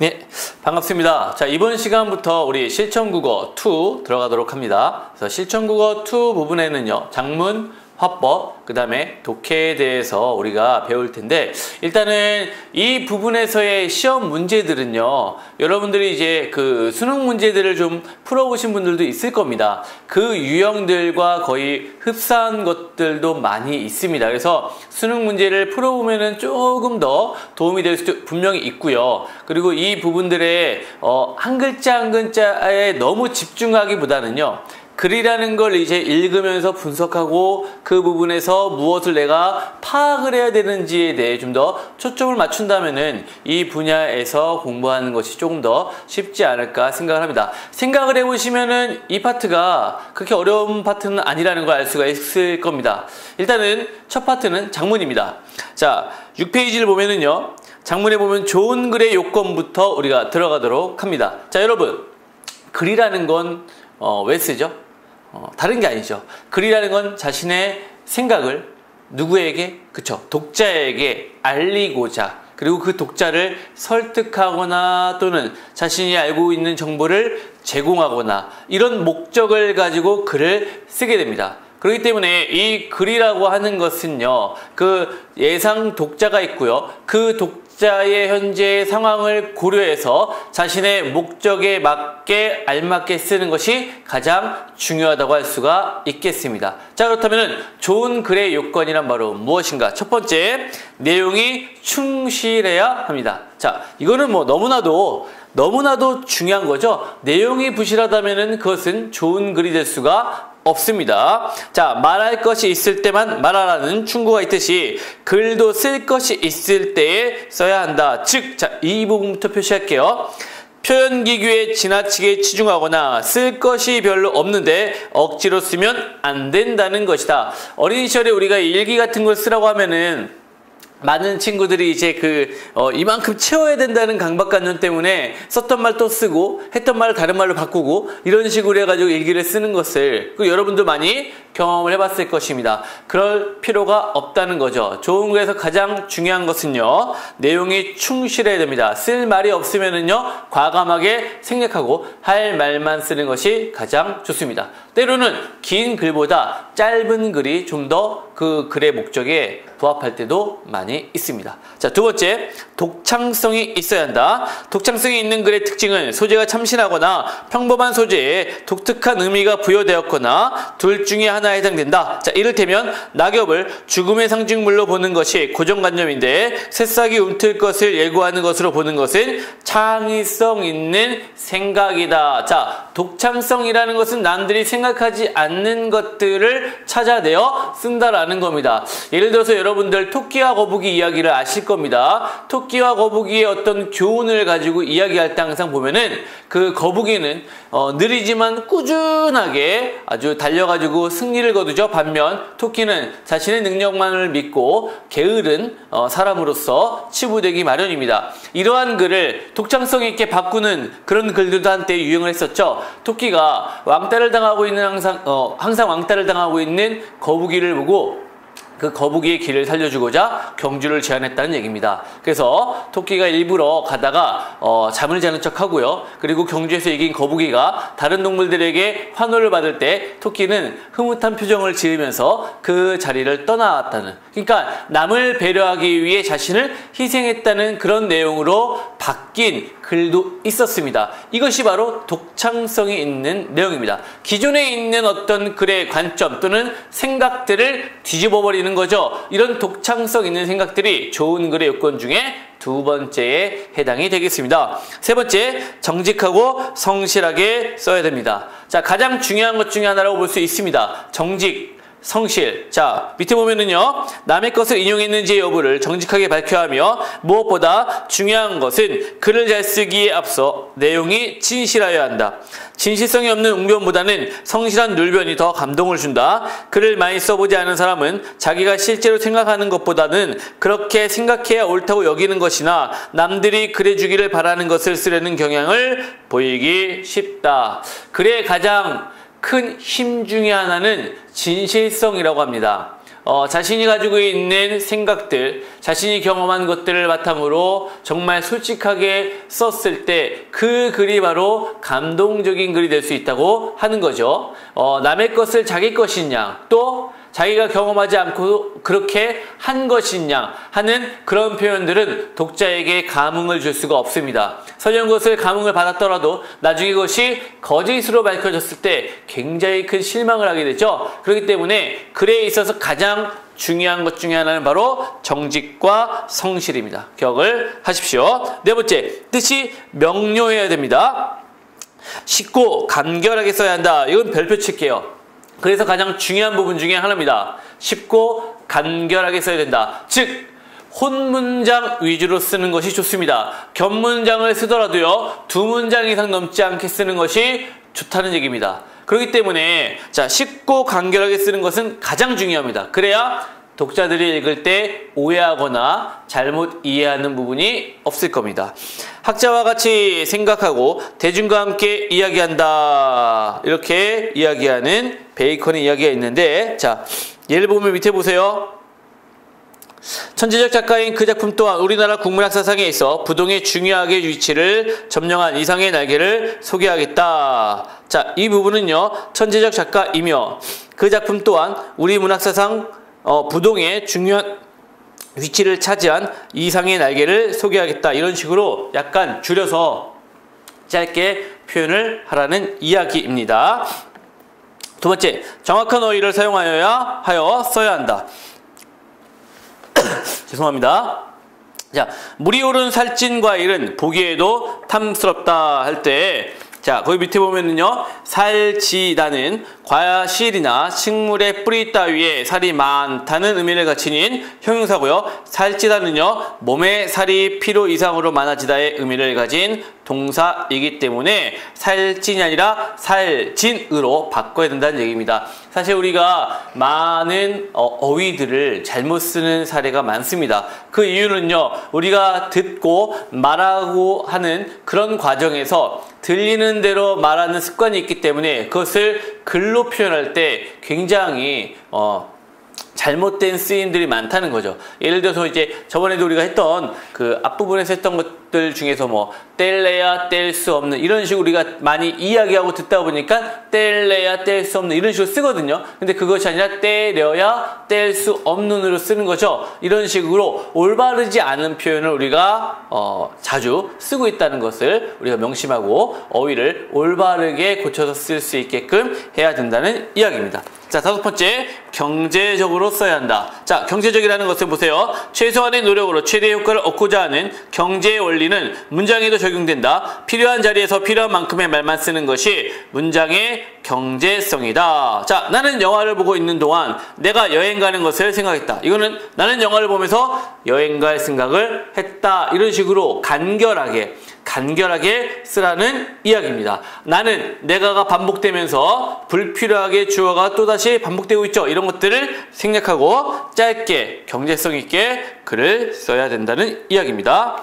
네, 반갑습니다. 자, 이번 시간부터 우리 실천국어 2 들어가도록 합니다. 그래서 실천국어 2 부분에는요, 장문, 화법, 그 다음에 독해에 대해서 우리가 배울 텐데, 일단은 이 부분에서의 시험 문제들은요, 여러분들이 이제 그 수능 문제들을 좀 풀어보신 분들도 있을 겁니다. 그 유형들과 거의 흡사한 것들도 많이 있습니다. 그래서 수능 문제를 풀어보면은 조금 더 도움이 될 수도 분명히 있고요. 그리고 이 부분들의 한 글자 한 글자에 너무 집중하기보다는요, 글이라는 걸 이제 읽으면서 분석하고 그 부분에서 무엇을 내가 파악을 해야 되는지에 대해 좀 더 초점을 맞춘다면은 이 분야에서 공부하는 것이 조금 더 쉽지 않을까 생각을 합니다. 생각을 해보시면은 이 파트가 그렇게 어려운 파트는 아니라는 걸 알 수가 있을 겁니다. 일단은 첫 파트는 장문입니다. 자, 6페이지를 보면은요, 장문에 보면 좋은 글의 요건부터 우리가 들어가도록 합니다. 자, 여러분, 글이라는 건 왜 쓰죠? 다른 게 아니죠. 글이라는 건 자신의 생각을 누구에게? 그쵸, 독자에게 알리고자, 그리고 그 독자를 설득하거나 또는 자신이 알고 있는 정보를 제공하거나 이런 목적을 가지고 글을 쓰게 됩니다. 그렇기 때문에 이 글이라고 하는 것은요, 그 예상 독자가 있고요, 그 독자의 현재 상황을 고려해서 자신의 목적에 맞게 알맞게 쓰는 것이 가장 중요하다고 할 수가 있겠습니다. 자, 그렇다면 좋은 글의 요건이란 바로 무엇인가? 첫 번째, 내용이 충실해야 합니다. 자, 이거는 뭐 너무나도 중요한 거죠. 내용이 부실하다면 그것은 좋은 글이 될 수가 없습니다. 자, 말할 것이 있을 때만 말하라는 충고가 있듯이 글도 쓸 것이 있을 때에 써야 한다. 즉, 자, 이 부분부터 표시할게요. 표현 기교에 지나치게 치중하거나 쓸 것이 별로 없는데 억지로 쓰면 안 된다는 것이다. 어린 시절에 우리가 일기 같은 걸 쓰라고 하면은 많은 친구들이 이제 이만큼 채워야 된다는 강박관념 때문에 썼던 말 또 쓰고 했던 말을 다른 말로 바꾸고 이런 식으로 해가지고 일기를 쓰는 것을 여러분도 많이 경험을 해봤을 것입니다. 그럴 필요가 없다는 거죠. 좋은 글에서 가장 중요한 것은요, 내용이 충실해야 됩니다. 쓸 말이 없으면은요, 과감하게 생략하고 할 말만 쓰는 것이 가장 좋습니다. 때로는 긴 글보다 짧은 글이 좀 더 그 글의 목적에 부합할 때도 많이 있습니다. 자, 두 번째, 독창성이 있어야 한다. 독창성이 있는 글의 특징은 소재가 참신하거나 평범한 소재에 독특한 의미가 부여되었거나 둘 중에 하나에 해당된다. 자, 이를테면 낙엽을 죽음의 상징물로 보는 것이 고정관념인데 새싹이 움틀 것을 예고하는 것으로 보는 것은 창의성 있는 생각이다. 자, 독창성이라는 것은 남들이 생각하지 않는 것들을 찾아내어 쓴다라는 겁니다. 예를 들어서 여러분들 토끼와 거북이 이야기를 아실 겁니다. 토끼와 거북이의 어떤 교훈을 가지고 이야기할 때 항상 보면은 그 거북이는 느리지만 꾸준하게 아주 달려가지고 승리를 거두죠. 반면 토끼는 자신의 능력만을 믿고 게으른 사람으로서 치부되기 마련입니다. 이러한 글을 독창성 있게 바꾸는 그런 글들도 한때 유행을 했었죠. 토끼가 왕따를 당하고 있는 항상 왕따를 당하고 있는 거북이를 보고 그 거북이의 길을 살려주고자 경주를 제안했다는 얘기입니다. 그래서 토끼가 일부러 가다가 잠을 자는 척 하고요. 그리고 경주에서 이긴 거북이가 다른 동물들에게 환호를 받을 때 토끼는 흐뭇한 표정을 지으면서 그 자리를 떠나왔다는, 그러니까 남을 배려하기 위해 자신을 희생했다는 그런 내용으로 바뀐 글도 있었습니다. 이것이 바로 독창성이 있는 내용입니다. 기존에 있는 어떤 글의 관점 또는 생각들을 뒤집어버리는 거죠. 이런 독창성 있는 생각들이 좋은 글의 요건 중에 두 번째에 해당이 되겠습니다. 세 번째, 정직하고 성실하게 써야 됩니다. 자, 가장 중요한 것 중에 하나라고 볼 수 있습니다. 정직, 성실. 자, 밑에 보면은요, 남의 것을 인용했는지 여부를 정직하게 밝혀야 하며 무엇보다 중요한 것은 글을 잘 쓰기에 앞서 내용이 진실하여야 한다. 진실성이 없는 웅변보다는 성실한 눌변이 더 감동을 준다. 글을 많이 써보지 않은 사람은 자기가 실제로 생각하는 것보다는 그렇게 생각해야 옳다고 여기는 것이나 남들이 그래주기를 바라는 것을 쓰려는 경향을 보이기 쉽다. 글의 가장 큰 힘 중에 하나는 진실성이라고 합니다. 자신이 가지고 있는 생각들, 자신이 경험한 것들을 바탕으로 정말 솔직하게 썼을 때 그 글이 바로 감동적인 글이 될 수 있다고 하는 거죠. 남의 것을 자기 것인 양, 또 자기가 경험하지 않고 그렇게 한 것인 양 하는 그런 표현들은 독자에게 감흥을 줄 수가 없습니다. 선한 것을 감흥을 받았더라도 나중에 그것이 거짓으로 밝혀졌을 때 굉장히 큰 실망을 하게 되죠. 그렇기 때문에 글에 있어서 가장 중요한 것 중에 하나는 바로 정직과 성실입니다. 기억을 하십시오. 네 번째, 뜻이 명료해야 됩니다. 쉽고 간결하게 써야 한다. 이건 별표 칠게요. 그래서 가장 중요한 부분 중에 하나입니다. 쉽고 간결하게 써야 된다. 즉 혼문장 위주로 쓰는 것이 좋습니다. 겹문장을 쓰더라도요, 2문장 이상 넘지 않게 쓰는 것이 좋다는 얘기입니다. 그렇기 때문에 자, 쉽고 간결하게 쓰는 것은 가장 중요합니다. 그래야 독자들이 읽을 때 오해하거나 잘못 이해하는 부분이 없을 겁니다. 학자와 같이 생각하고 대중과 함께 이야기한다. 이렇게 이야기하는 베이컨의 이야기가 있는데, 자, 예를 보면 밑에 보세요. 천재적 작가인 그 작품 또한 우리나라 국문학 사상에 있어 부동의 중요하게 위치를 점령한 이상의 날개를 소개하겠다. 자, 이 부분은요, 천재적 작가이며 그 작품 또한 우리 문학 사상 부동의 중요한 위치를 차지한 이상의 날개를 소개하겠다. 이런 식으로 약간 줄여서 짧게 표현을 하라는 이야기입니다. 두 번째, 정확한 어휘를 사용하여 써야 한다. 죄송합니다. 자, 물이 오른 살찐 과일은 보기에도 탐스럽다 할 때, 자, 거기 밑에 보면은요, 살지다는 과실이나 식물의 뿌리 따위에 살이 많다는 의미를 가지는 형용사고요. 살찌다는요, 몸에 살이 필요 이상으로 많아지다의 의미를 가진 동사이기 때문에 살찐이 아니라 살진으로 바꿔야 된다는 얘기입니다. 사실 우리가 많은 어휘들을 잘못 쓰는 사례가 많습니다. 그 이유는요, 우리가 듣고 말하고 하는 그런 과정에서 들리는 대로 말하는 습관이 있기 때문에 그것을 글로 표현할 때 굉장히 잘못된 쓰임들이 많다는 거죠. 예를 들어서 이제 저번에도 우리가 했던 그 앞부분에서 했던 것들 중에서 뭐 뗄래야 뗄 수 없는 이런 식으로 우리가 많이 이야기하고 듣다 보니까 뗄래야 뗄 수 없는 이런 식으로 쓰거든요. 근데 그것이 아니라 떼려야 뗄 수 없는으로 쓰는 거죠. 이런 식으로 올바르지 않은 표현을 우리가 자주 쓰고 있다는 것을 우리가 명심하고 어휘를 올바르게 고쳐서 쓸 수 있게끔 해야 된다는 이야기입니다. 자, 다섯 번째, 경제적으로 써야 한다. 자, 경제적이라는 것을 보세요. 최소한의 노력으로 최대의 효과를 얻고자 하는 경제의 원리는 문장에도 적용된다. 필요한 자리에서 필요한 만큼의 말만 쓰는 것이 문장의 경제성이다. 자, 나는 영화를 보고 있는 동안 내가 여행 가는 것을 생각했다. 이거는 나는 영화를 보면서 여행 갈 생각을 했다. 이런 식으로 간결하게 쓰라는 이야기입니다. 나는, 내가가 반복되면서 불필요하게 주어가 또다시 반복되고 있죠. 이런 것들을 생략하고 짧게 경제성 있게 글을 써야 된다는 이야기입니다.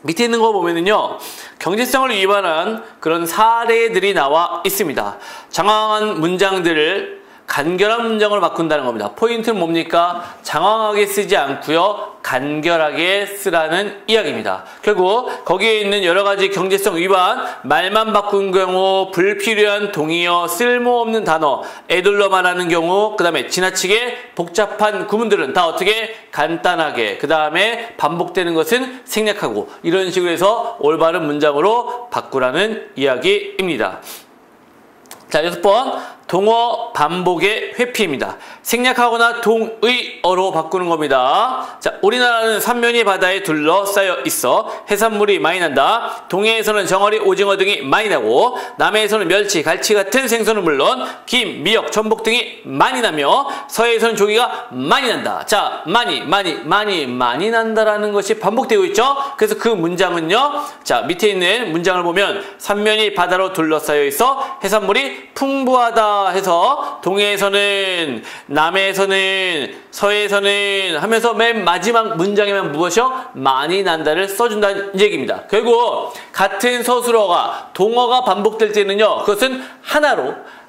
밑에 있는 거 보면은요, 경제성을 위반한 그런 사례들이 나와 있습니다. 장황한 문장들을 간결한 문장으로 바꾼다는 겁니다. 포인트는 뭡니까? 장황하게 쓰지 않고요, 간결하게 쓰라는 이야기입니다. 결국 거기에 있는 여러 가지 경제성 위반, 말만 바꾼 경우, 불필요한 동의어, 쓸모없는 단어, 애들러 말하는 경우, 그 다음에 지나치게 복잡한 구문들은 다 어떻게 간단하게, 그 다음에 반복되는 것은 생략하고, 이런 식으로 해서 올바른 문장으로 바꾸라는 이야기입니다. 자, 6번, 동어 반복의 회피입니다. 생략하거나 동의어로 바꾸는 겁니다. 자, 우리나라는 삼면이 바다에 둘러싸여 있어 해산물이 많이 난다. 동해에서는 정어리, 오징어 등이 많이 나고, 남해에서는 멸치, 갈치 같은 생선은 물론 김, 미역, 전복 등이 많이 나며, 서해에서는 조기가 많이 난다. 자, 많이 난다라는 것이 반복되고 있죠. 그래서 그 문장은요, 자, 밑에 있는 문장을 보면 삼면이 바다로 둘러싸여 있어 해산물이 풍부하다 해서 동해에서는, 남해에서는, 서해에서는 하면서 맨 마지막 문장에만 무엇이요? 많이 난다를 써준다는 얘기입니다. 결국 같은 서술어가, 동어가 반복될 때는요, 그것은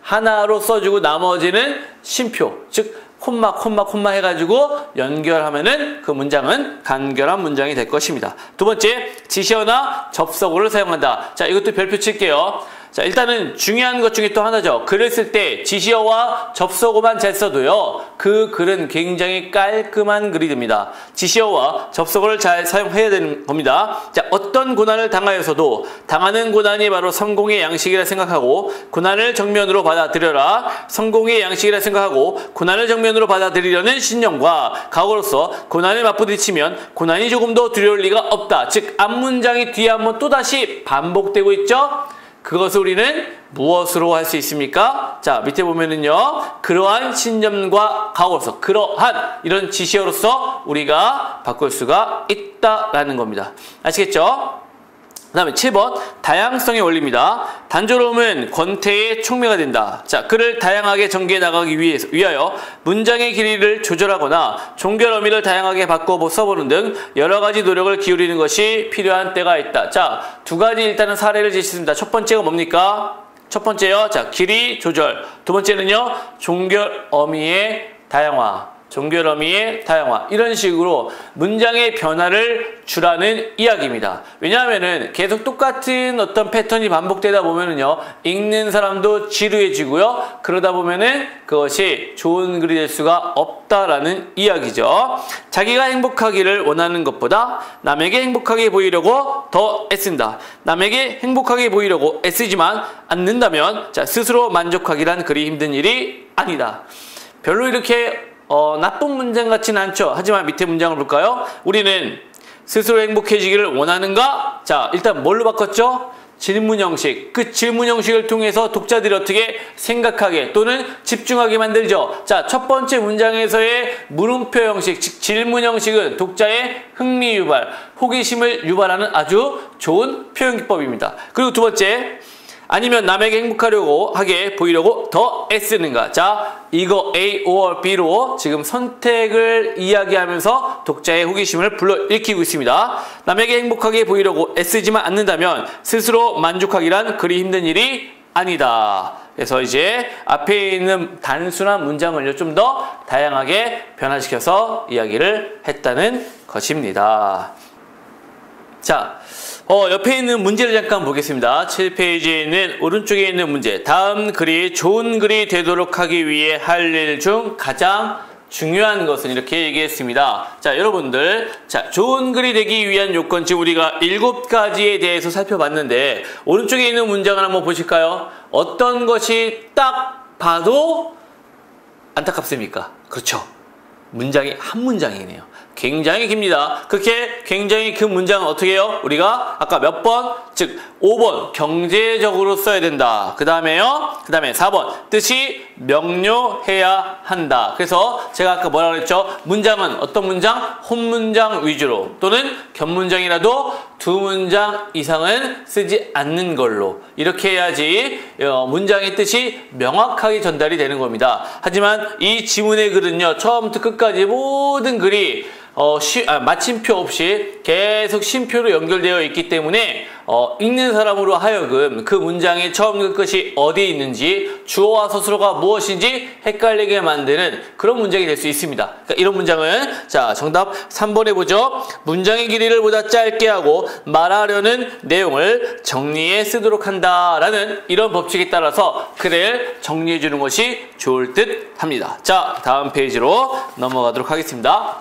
하나로 써주고 나머지는 쉼표, 즉 콤마 해가지고 연결하면은 그 문장은 간결한 문장이 될 것입니다. 두 번째, 지시어나 접속어를 사용한다. 자, 이것도 별표 칠게요. 자, 일단은 중요한 것 중에 또 하나죠. 글을 쓸 때 지시어와 접속어만 잘 써도요, 그 글은 굉장히 깔끔한 글이 됩니다. 지시어와 접속어를 잘 사용해야 되는 겁니다. 자, 어떤 고난을 당하여서도 당하는 고난이 바로 성공의 양식이라 생각하고 고난을 정면으로 받아들여라. 성공의 양식이라 생각하고 고난을 정면으로 받아들이려는 신념과 각오로서 고난을 맞부딪히면 고난이 조금 더 두려울 리가 없다. 즉, 앞문장이 뒤에 한번 또다시 반복되고 있죠. 그것을 우리는 무엇으로 할 수 있습니까? 자, 밑에 보면은요, 그러한 신념과 각오로서, 그러한 이런 지시어로서 우리가 바꿀 수가 있다라는 겁니다. 아시겠죠? 그 다음에 7번, 다양성의 원리입니다. 단조로움은 권태의 촉매가 된다. 자, 글을 다양하게 전개해 나가기 위하여 문장의 길이를 조절하거나 종결 어미를 다양하게 바꿔 써보는 등 여러 가지 노력을 기울이는 것이 필요한 때가 있다. 자, 두 가지 일단은 사례를 제시했습니다. 첫 번째가 뭡니까? 첫 번째요, 자, 길이 조절. 두 번째는요, 종결 어미의 다양화. 종결 어미의 다양화. 이런 식으로 문장의 변화를 주라는 이야기입니다. 왜냐하면은 계속 똑같은 어떤 패턴이 반복되다 보면은요, 읽는 사람도 지루해지고요, 그러다 보면은 그것이 좋은 글이 될 수가 없다라는 이야기죠. 자기가 행복하기를 원하는 것보다 남에게 행복하게 보이려고 더 애쓴다. 남에게 행복하게 보이려고 애쓰지만 않는다면, 자, 스스로 만족하기란 그리 힘든 일이 아니다. 별로 이렇게 나쁜 문장 같지는 않죠. 하지만 밑에 문장을 볼까요? 우리는 스스로 행복해지기를 원하는가? 자, 일단 뭘로 바꿨죠? 질문 형식. 그 질문 형식을 통해서 독자들이 어떻게 생각하게 또는 집중하게 만들죠. 자, 첫 번째 문장에서의 물음표 형식, 즉 질문 형식은 독자의 흥미 유발, 호기심을 유발하는 아주 좋은 표현 기법입니다. 그리고 두 번째, 아니면 남에게 행복하려고 하게 보이려고 더 애쓰는가. 자, 이거 A or B로 지금 선택을 이야기하면서 독자의 호기심을 불러일으키고 있습니다. 남에게 행복하게 보이려고 애쓰지만 않는다면 스스로 만족하기란 그리 힘든 일이 아니다. 그래서 이제 앞에 있는 단순한 문장을요, 좀 더 다양하게 변화시켜서 이야기를 했다는 것입니다. 자, 옆에 있는 문제를 잠깐 보겠습니다. 7페이지에 있는 오른쪽에 있는 문제. 다음 글이 좋은 글이 되도록 하기 위해 할 일 중 가장 중요한 것은, 이렇게 얘기했습니다. 자, 여러분들, 자, 좋은 글이 되기 위한 요건, 지금 우리가 7가지에 대해서 살펴봤는데, 오른쪽에 있는 문장을 한번 보실까요? 어떤 것이 딱 봐도 안타깝습니까? 그렇죠. 문장이 한 문장이네요. 굉장히 깁니다. 그렇게 굉장히 긴 문장은 어떻게 해요? 우리가 아까 몇 번? 즉 5번 경제적으로 써야 된다. 그 다음에요, 그 다음에 4번 뜻이 명료해야 한다. 그래서 제가 아까 뭐라 그랬죠? 문장은 어떤 문장? 혼문장 위주로, 또는 겹문장이라도 2문장 이상은 쓰지 않는 걸로, 이렇게 해야지 문장의 뜻이 명확하게 전달이 되는 겁니다. 하지만 이 지문의 글은요, 처음부터 끝까지 모든 글이 마침표 없이 계속 쉼표로 연결되어 있기 때문에 읽는 사람으로 하여금 그 문장의 처음과 끝이 어디에 있는지, 주어와 서술어가 무엇인지 헷갈리게 만드는 그런 문장이 될 수 있습니다. 그러니까 이런 문장은, 자, 정답 3번 해보죠. 문장의 길이를 보다 짧게 하고 말하려는 내용을 정리해 쓰도록 한다라는 이런 법칙에 따라서 글을 정리해 주는 것이 좋을 듯 합니다. 자, 다음 페이지로 넘어가도록 하겠습니다.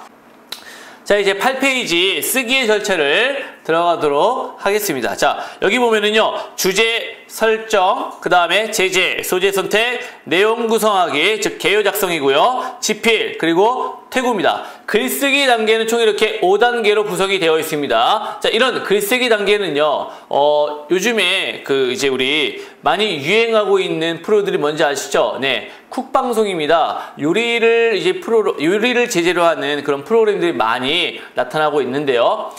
자, 이제 8페이지 쓰기의 절차를 들어가도록 하겠습니다. 자, 여기 보면은요, 주제 설정, 그 다음에 제재, 소재 선택, 내용 구성하기, 즉 개요 작성이고요, 집필, 그리고 퇴고입니다. 글쓰기 단계는 총 이렇게 5단계로 구성이 되어 있습니다. 자, 이런 글쓰기 단계는요, 요즘에 이제 우리 많이 유행하고 있는 프로들이 뭔지 아시죠? 네, 쿡방송입니다. 요리를 제재로 하는 그런 프로그램들이 많이 나타나고 있는데요.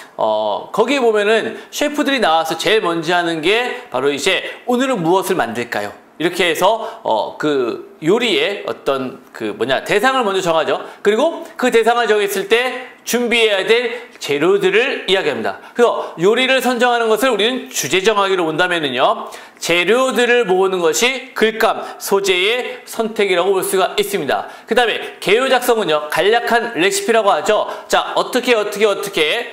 거기에 보면은 셰프들이 나와서 제일 먼저 하는 게 바로 이제 오늘은 무엇을 만들까요? 이렇게 해서 요리의 어떤 대상을 먼저 정하죠. 그리고 그 대상을 정했을 때 준비해야 될 재료들을 이야기합니다. 그래서 요리를 선정하는 것을 우리는 주제 정하기로 본다면은요, 재료들을 모으는 것이 글감, 소재의 선택이라고 볼 수가 있습니다. 그 다음에 개요 작성은요, 간략한 레시피라고 하죠. 자, 어떻게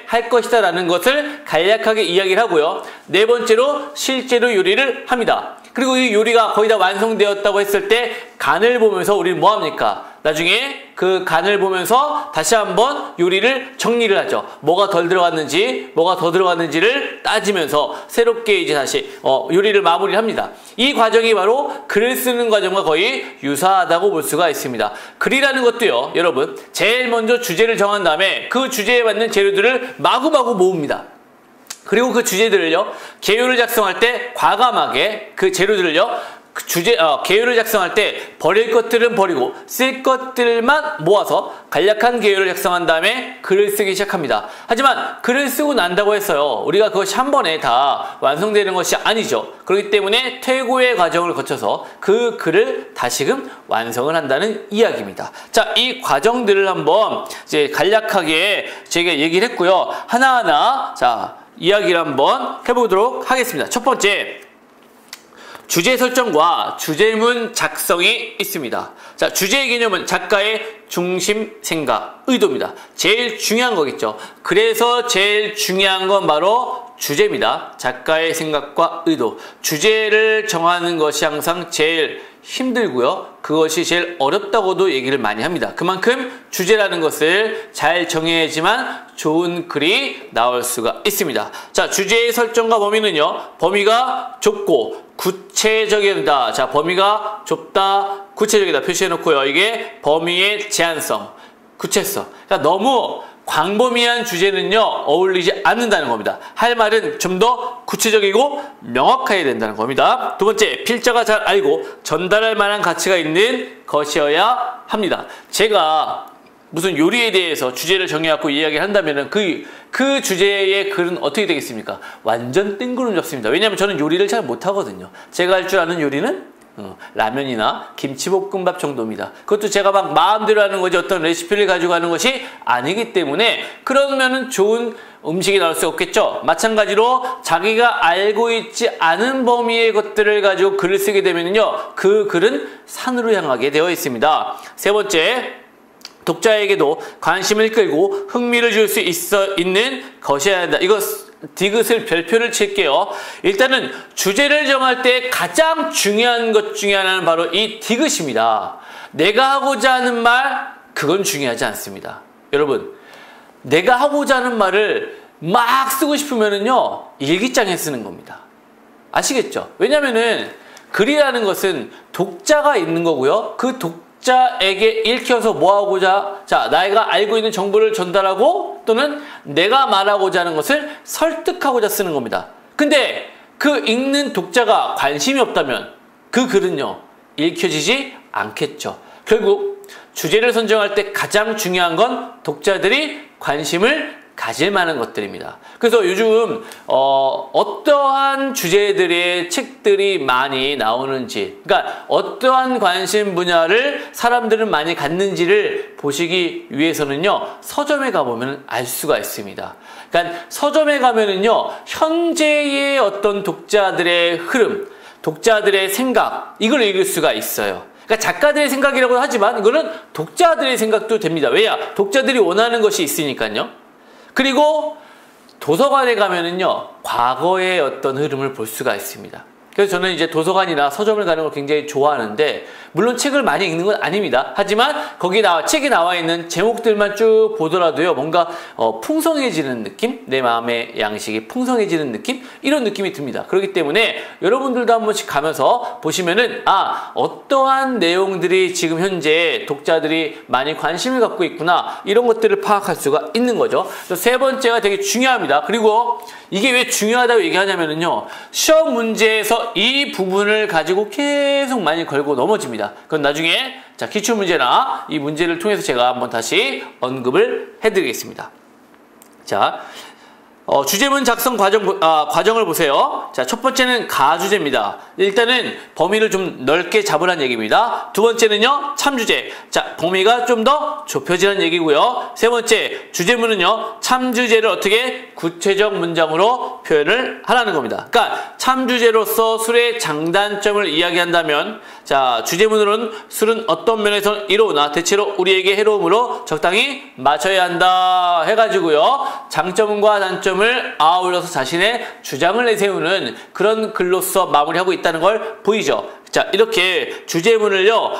할 것이다 라는 것을 간략하게 이야기를 하고요. 네 번째로 실제로 요리를 합니다. 그리고 이 요리가 거의 다 완성되었다고 했을 때 간을 보면서 우리는 뭐합니까? 나중에 그 간을 보면서 다시 한번 요리를 정리를 하죠. 뭐가 덜 들어갔는지, 뭐가 더 들어갔는지를 따지면서 새롭게 이제 다시 요리를 마무리를 합니다. 이 과정이 바로 글을 쓰는 과정과 거의 유사하다고 볼 수가 있습니다. 글이라는 것도요, 여러분, 제일 먼저 주제를 정한 다음에 그 주제에 맞는 재료들을 마구마구 모읍니다. 그리고 그 주제들을요, 개요를 작성할 때 과감하게 그 재료들을요, 개요를 작성할 때 버릴 것들은 버리고 쓸 것들만 모아서 간략한 개요를 작성한 다음에 글을 쓰기 시작합니다. 하지만 글을 쓰고 난다고 해서요, 우리가 그것이 한 번에 다 완성되는 것이 아니죠. 그렇기 때문에 퇴고의 과정을 거쳐서 그 글을 다시금 완성을 한다는 이야기입니다. 자, 이 과정들을 한번 이제 간략하게 제가 얘기를 했고요. 하나하나 이야기를 한번 해보도록 하겠습니다. 첫 번째, 주제 설정과 주제문 작성이 있습니다. 자, 주제의 개념은 작가의 중심, 생각, 의도입니다. 제일 중요한 거겠죠. 그래서 제일 중요한 건 바로 주제입니다. 작가의 생각과 의도. 주제를 정하는 것이 항상 제일 힘들고요. 그것이 제일 어렵다고도 얘기를 많이 합니다. 그만큼 주제라는 것을 잘 정해야지만 좋은 글이 나올 수가 있습니다. 자, 주제의 설정과 범위는요, 범위가 좁고 구체적이다. 자, 범위가 좁다, 구체적이다 표시해 놓고요. 이게 범위의 제한성, 구체성. 그러니까 너무 광범위한 주제는요, 어울리지 않는다는 겁니다. 할 말은 좀 더 구체적이고 명확해야 된다는 겁니다. 두 번째, 필자가 잘 알고 전달할 만한 가치가 있는 것이어야 합니다. 제가 무슨 요리에 대해서 주제를 정해갖고 이야기를 한다면은 그 주제의 글은 어떻게 되겠습니까? 완전 뜬구름 잡습니다. 왜냐하면 저는 요리를 잘 못하거든요. 제가 할 줄 아는 요리는 라면이나 김치볶음밥 정도입니다. 그것도 제가 막 마음대로 하는 거지 어떤 레시피를 가지고 하는 것이 아니기 때문에 그러면은 좋은 음식이 나올 수 없겠죠. 마찬가지로 자기가 알고 있지 않은 범위의 것들을 가지고 글을 쓰게 되면요, 그 글은 산으로 향하게 되어 있습니다. 세 번째, 독자에게도 관심을 끌고 흥미를 줄 수 있는 것이어야 한다. 이거 디귿을 별표를 칠게요. 일단은 주제를 정할 때 가장 중요한 것 중에 하나는 바로 이 디귿입니다. 내가 하고자 하는 말, 그건 중요하지 않습니다. 여러분, 내가 하고자 하는 말을 막 쓰고 싶으면은요, 일기장에 쓰는 겁니다. 아시겠죠? 왜냐면은 글이라는 것은 독자가 있는 거고요. 그 독자에게 읽혀서 뭐하고자, 내가 알고 있는 정보를 전달하고 또는 내가 말하고자 하는 것을 설득하고자 쓰는 겁니다. 근데 그 읽는 독자가 관심이 없다면 그 글은요, 읽혀지지 않겠죠. 결국 주제를 선정할 때 가장 중요한 건 독자들이 관심을 가질 만한 것들입니다. 그래서 요즘 어떠한 주제들의 책들이 많이 나오는지, 그러니까 어떠한 관심 분야를 사람들은 많이 갖는지를 보시기 위해서는요, 서점에 가보면 알 수가 있습니다. 그러니까 서점에 가면은요, 현재의 어떤 독자들의 흐름, 독자들의 생각, 이걸 읽을 수가 있어요. 그러니까 작가들의 생각이라고 하지만 이거는 독자들의 생각도 됩니다. 왜냐? 독자들이 원하는 것이 있으니까요. 그리고 도서관에 가면은요, 과거의 어떤 흐름을 볼 수가 있습니다. 그래서 저는 이제 도서관이나 서점을 가는 걸 굉장히 좋아하는데, 물론 책을 많이 읽는 건 아닙니다. 하지만 거기 책에 나와 있는 제목들만 쭉 보더라도요, 뭔가 풍성해지는 느낌? 내 마음의 양식이 풍성해지는 느낌? 이런 느낌이 듭니다. 그렇기 때문에 여러분들도 한 번씩 가면서 보시면은, 어떠한 내용들이 지금 현재 독자들이 많이 관심을 갖고 있구나, 이런 것들을 파악할 수가 있는 거죠. 그래서 세 번째가 되게 중요합니다. 그리고 이게 왜 중요하다고 얘기하냐면요, 시험 문제에서 이 부분을 가지고 계속 많이 걸고 넘어집니다. 그건 나중에 기출문제나 이 문제를 통해서 제가 한번 다시 언급을 해드리겠습니다. 자, 주제문 작성 과정을 보세요. 자, 첫 번째는 가주제입니다. 일단은 범위를 좀 넓게 잡으라는 얘기입니다. 두 번째는요, 참주제. 자, 범위가 좀 더 좁혀지는 얘기고요. 세 번째, 주제문은요, 참주제를 어떻게 구체적 문장으로 표현을 하라는 겁니다. 그러니까 참주제로서 술의 장단점을 이야기한다면, 자, 주제문으로는 술은 어떤 면에서는 이로우나 대체로 우리에게 해로움으로 적당히 마셔야 한다 해가지고요, 장점과 단점을 아울러서 자신의 주장을 내세우는 그런 글로서 마무리하고 있다는 걸 보이죠. 자, 이렇게 주제문을요,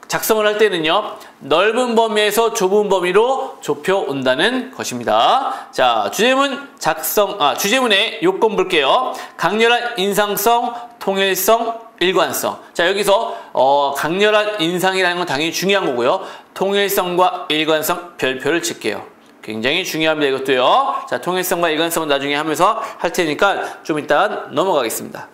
작성을 할 때는요, 넓은 범위에서 좁은 범위로 좁혀온다는 것입니다. 자, 주제문의 요건 볼게요. 강렬한 인상성, 통일성, 일관성. 자, 여기서 강렬한 인상이라는 건 당연히 중요한 거고요. 통일성과 일관성 별표를 칠게요. 굉장히 중요합니다, 이것도요. 자, 통일성과 일관성은 나중에 하면서 할 테니까 좀 이따 넘어가겠습니다.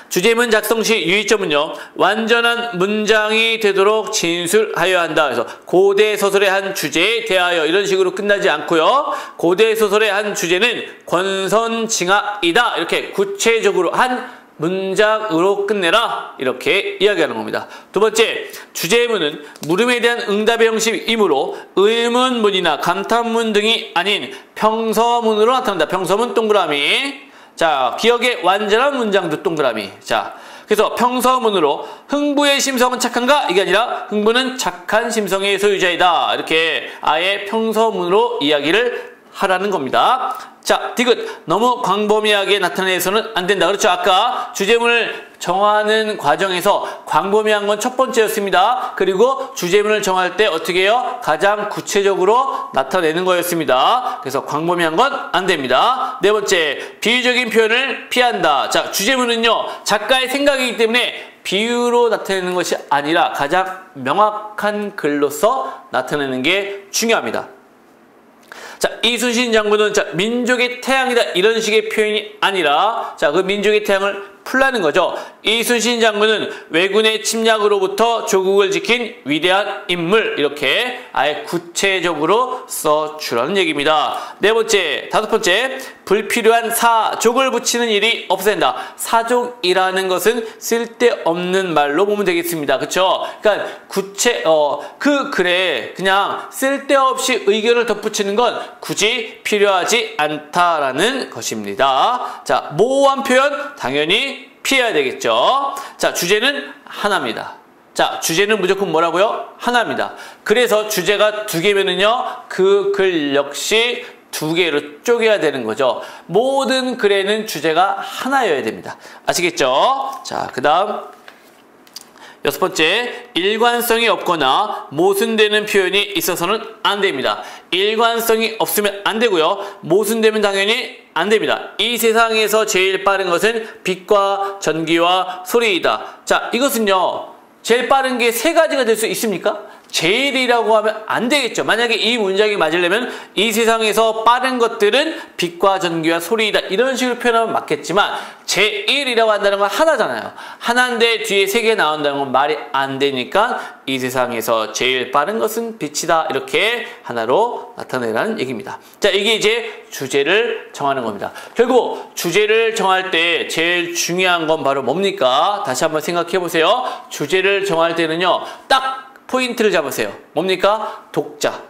주제문 작성 시 유의점은요, 완전한 문장이 되도록 진술하여야 한다. 그래서 고대 소설의 한 주제에 대하여 이런 식으로 끝나지 않고요, 고대 소설의 한 주제는 권선징악이다. 이렇게 구체적으로 한 문장으로 끝내라. 이렇게 이야기하는 겁니다. 두 번째, 주제문은 물음에 대한 응답의 형식이므로 의문문이나 감탄문 등이 아닌 평서문으로 나타난다. 평서문 동그라미. 자, 기억의 완전한 문장도 동그라미. 자, 그래서 평서문으로 흥부의 심성은 착한가? 이게 아니라 흥부는 착한 심성의 소유자이다. 이렇게 아예 평서문으로 이야기를 하라는 겁니다. 자, 디귿. 너무 광범위하게 나타내서는 안 된다. 그렇죠? 아까 주제문을 정하는 과정에서 광범위한 건 첫 번째였습니다. 그리고 주제문을 정할 때 어떻게 해요? 가장 구체적으로 나타내는 거였습니다. 그래서 광범위한 건 안 됩니다. 네 번째, 비유적인 표현을 피한다. 자, 주제문은요, 작가의 생각이기 때문에 비유로 나타내는 것이 아니라 가장 명확한 글로서 나타내는 게 중요합니다. 자, 이순신 장군은 자, 민족의 태양이다. 이런 식의 표현이 아니라, 자, 그 민족의 태양을 풀라는 거죠. 이순신 장군은 왜군의 침략으로부터 조국을 지킨 위대한 인물. 이렇게 아예 구체적으로 써주라는 얘기입니다. 네 번째, 다섯 번째, 불필요한 사족을 붙이는 일이 없앤다. 사족이라는 것은 쓸데없는 말로 보면 되겠습니다. 그쵸? 그러니까 그 글에 그냥 쓸데없이 의견을 덧붙이는 건 굳이 필요하지 않다라는 것입니다. 자, 모호한 표현 당연히 피해야 되겠죠. 자, 주제는 하나입니다. 자, 주제는 무조건 뭐라고요? 하나입니다. 그래서 주제가 두 개면은요, 그 글 역시 두 개로 쪼개야 되는 거죠. 모든 글에는 주제가 하나여야 됩니다. 아시겠죠? 자, 그 다음 여섯 번째, 일관성이 없거나 모순되는 표현이 있어서는 안 됩니다. 일관성이 없으면 안 되고요. 모순되면 당연히 안 됩니다. 이 세상에서 제일 빠른 것은 빛과 전기와 소리이다. 자, 이것은요, 제일 빠른 게 세 가지가 될 수 있습니까? 제일이라고 하면 안 되겠죠. 만약에 이 문장이 맞으려면 이 세상에서 빠른 것들은 빛과 전기와 소리이다. 이런 식으로 표현하면 맞겠지만 제1이라고 한다는 건 하나잖아요. 하나인데 뒤에 세 개 나온다는 건 말이 안 되니까 이 세상에서 제일 빠른 것은 빛이다. 이렇게 하나로 나타내라는 얘기입니다. 자, 이게 이제 주제를 정하는 겁니다. 결국 주제를 정할 때 제일 중요한 건 바로 뭡니까? 다시 한번 생각해 보세요. 주제를 정할 때는요, 딱 포인트를 잡으세요. 뭡니까? 독자.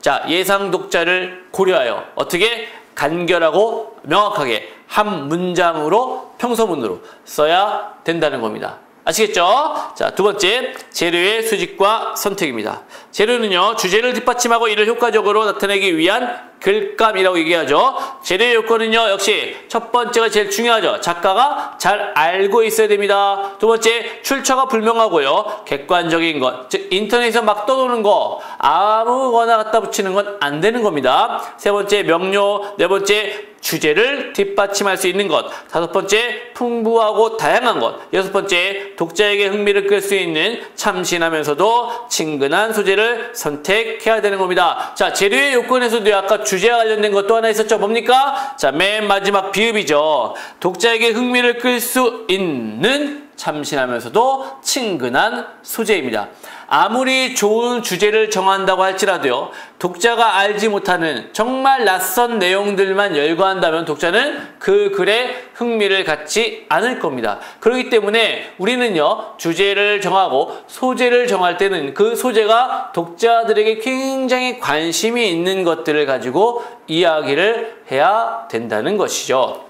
자, 예상 독자를 고려하여 어떻게 간결하고 명확하게 한 문장으로 평서문으로 써야 된다는 겁니다. 아시겠죠? 자, 두 번째, 재료의 수집과 선택입니다. 재료는요, 주제를 뒷받침하고 이를 효과적으로 나타내기 위한 글감이라고 얘기하죠. 재료의 요건은요, 역시 첫 번째가 제일 중요하죠. 작가가 잘 알고 있어야 됩니다. 두 번째, 출처가 불명하고요, 객관적인 것, 즉 인터넷에서 막 떠도는 거 아무거나 갖다 붙이는 건 안 되는 겁니다. 세 번째, 명료. 네 번째, 주제를 뒷받침할 수 있는 것. 다섯 번째, 풍부하고 다양한 것. 여섯 번째, 독자에게 흥미를 끌 수 있는 참신하면서도 친근한 소재를 선택해야 되는 겁니다. 자, 재료의 요건에서도 아까 주제와 관련된 것도 하나 있었죠. 뭡니까? 자, 맨 마지막 비읍이죠. 독자에게 흥미를 끌 수 있는 참신하면서도 친근한 소재입니다. 아무리 좋은 주제를 정한다고 할지라도요, 독자가 알지 못하는 정말 낯선 내용들만 열거한다면 독자는 그 글에 흥미를 갖지 않을 겁니다. 그렇기 때문에 우리는요, 주제를 정하고 소재를 정할 때는 그 소재가 독자들에게 굉장히 관심이 있는 것들을 가지고 이야기를 해야 된다는 것이죠.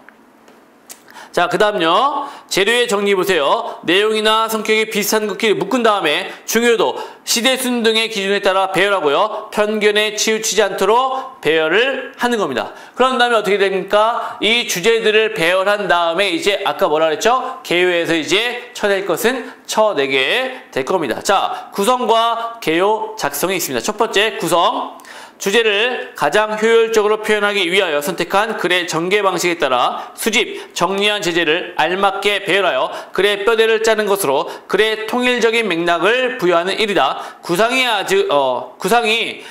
자, 그 다음요. 재료의 정리 보세요. 내용이나 성격이 비슷한 것끼리 묶은 다음에 중요도, 시대순 등의 기준에 따라 배열하고요. 편견에 치우치지 않도록 배열을 하는 겁니다. 그런 다음에 어떻게 됩니까? 이 주제들을 배열한 다음에 이제 아까 뭐라 그랬죠? 개요에서 이제 쳐낼 것은 쳐내게 될 겁니다. 자, 구성과 개요 작성이 있습니다. 첫 번째, 구성. 주제를 가장 효율적으로 표현하기 위하여 선택한 글의 전개 방식에 따라 수집, 정리한 제재를 알맞게 배열하여 글의 뼈대를 짜는 것으로 글의 통일적인 맥락을 부여하는 일이다. 구상이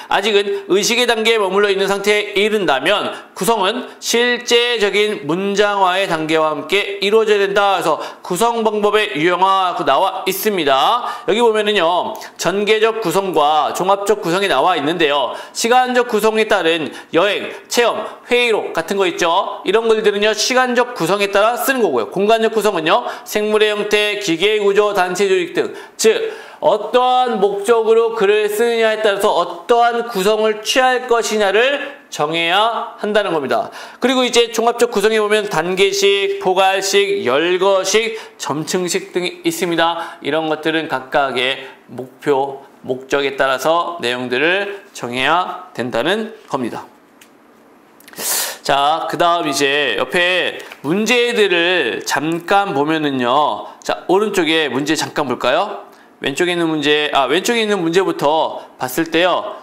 아직은 의식의 단계에 머물러 있는 상태에 이른다면 구성은 실제적인 문장화의 단계와 함께 이루어져야 된다. 그래서 구성 방법의 유형화가 나와 있습니다. 여기 보면은요, 전개적 구성과 종합적 구성이 나와 있는데요. 시간적 구성에 따른 여행, 체험, 회의록 같은 거 있죠. 이런 것들은요, 시간적 구성에 따라 쓰는 거고요. 공간적 구성은요, 생물의 형태, 기계의 구조, 단체 조직 등, 즉 어떠한 목적으로 글을 쓰느냐에 따라서 어떠한 구성을 취할 것이냐를 정해야 한다는 겁니다. 그리고 이제 종합적 구성에 보면 단계식, 포괄식, 열거식, 점층식 등이 있습니다. 이런 것들은 각각의 목표, 목적에 따라서 내용들을 정해야 된다는 겁니다. 자, 그 다음 이제 옆에 문제들을 잠깐 보면은요. 자, 오른쪽에 문제 잠깐 볼까요? 왼쪽에 있는 문제부터 봤을 때요.